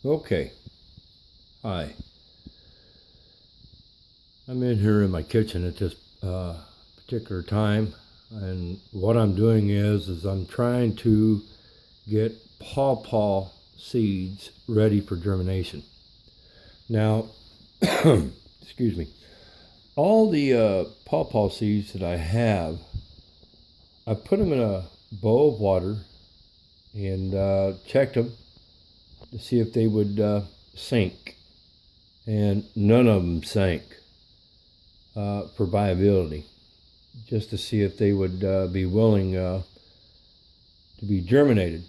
Okay, hi. I'm in here in my kitchen at this particular time, and what I'm doing is I'm trying to get pawpaw seeds ready for germination. Now, excuse me, all the pawpaw seeds that I put them in a bowl of water and checked them to see if they would sink, and none of them sank. For viability, just to see if they would be willing to be germinated.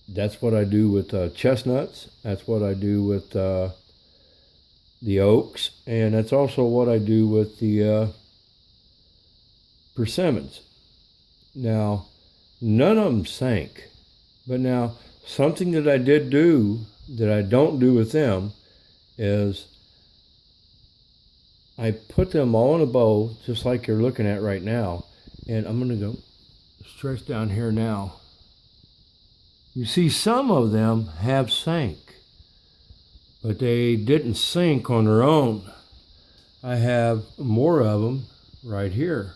That's what I do with chestnuts. That's what I do with the oaks, and that's also what I do with the persimmons. Now, none of them sank, but now something that I did do that I don't do with them is I put them all in a bowl, just like you're looking at right now. And I'm going to go stretch down here now. You see, some of them have sank, but they didn't sink on their own. I have more of them right here.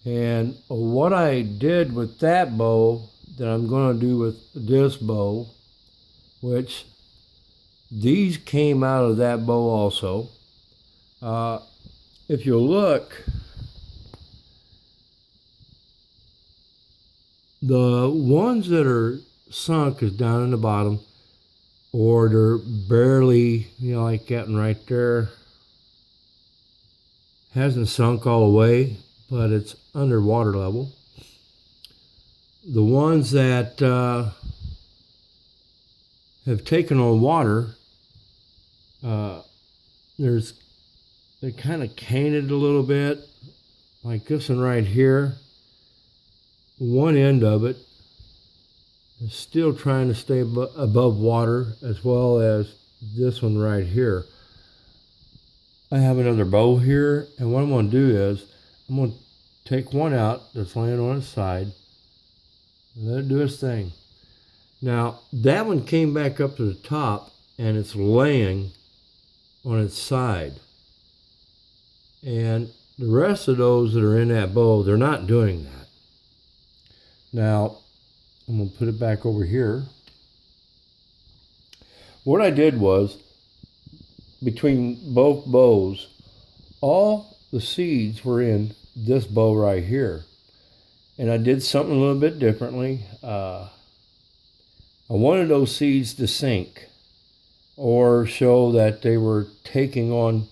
And what I did with that bowl that I'm going to do with this bowl, which these came out of that bowl also. If you look, the ones that are sunk is down in the bottom, or they're barely, like getting right there. Hasn't sunk all the way, but it's under water level. The ones that have taken on water, they're kind of canted a little bit, like this one right here. One end of it is still trying to stay above water, as well as this one right here. I have another bowl here, and what I'm going to do is I'm going to take one out that's laying on its side, and let it do its thing. Now, that one came back up to the top, and it's laying on its side. And the rest of those that are in that bowl, they're not doing that. Now, I'm going to put it back over here. What I did was, between both bowls, all the seeds were in this bowl right here. And I did something a little bit differently. I wanted those seeds to sink, or show that they were taking on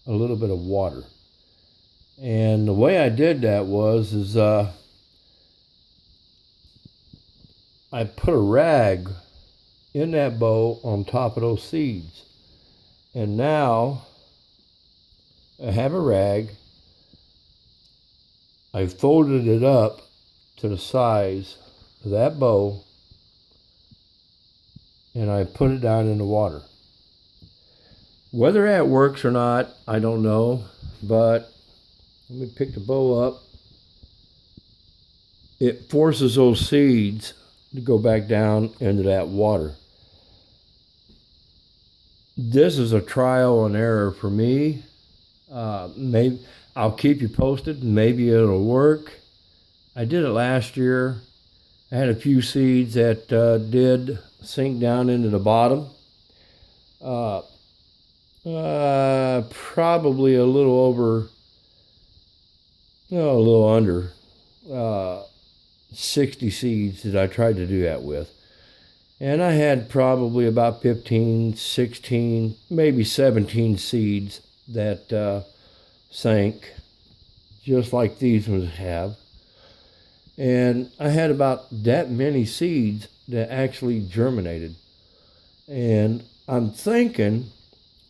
a little bit of water. And the way I did that was I put a rag in that bowl on top of those seeds. And now I have a rag. I folded it up to the size of that bowl, and I put it down in the water. Whether that works or not, I don't know, but let me pick the bowl up. It forces those seeds to go back down into that water. This is a trial and error for me. Maybe I'll keep you posted. Maybe it'll work. I did it last year. I had a few seeds that did sink down into the bottom. Probably a little over, a little under 60 seeds that I tried to do that with. And I had probably about 15, 16, maybe 17 seeds that sank, just like these ones have. And I had about that many seeds that actually germinated. And I'm thinking,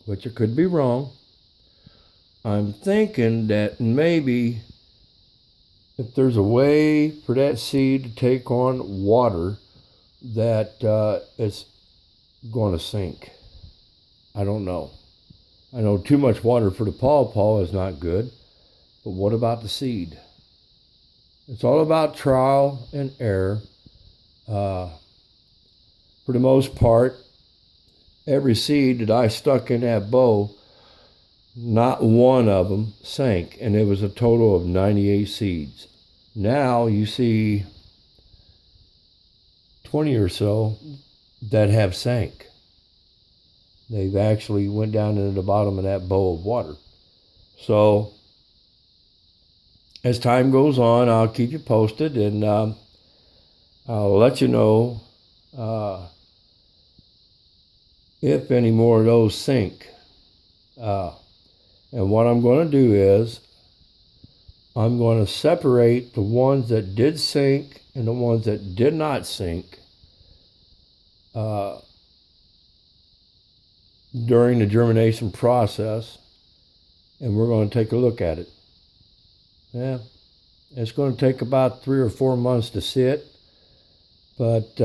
which I could be wrong, I'm thinking that maybe if there's a way for that seed to take on water, that it's going to sink. I don't know. I know too much water for the pawpaw is not good, but what about the seed? It's all about trial and error. for the most part, every seed that I stuck in that bowl, not one of them sank, and it was a total of 98 seeds. Now you see 20 or so that have sank. They've actually went down into the bottom of that bowl of water. So as time goes on, I'll keep you posted, and I'll let you know if any more of those sink. And what I'm going to do is I'm going to separate the ones that did sink and the ones that did not sink during the germination process, and we're going to take a look at it. Yeah, it's going to take about 3 or 4 months to sit, but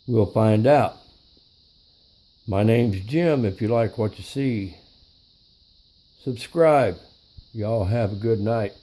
we'll find out. My name's Jim. If you like what you see, subscribe. Y'all have a good night.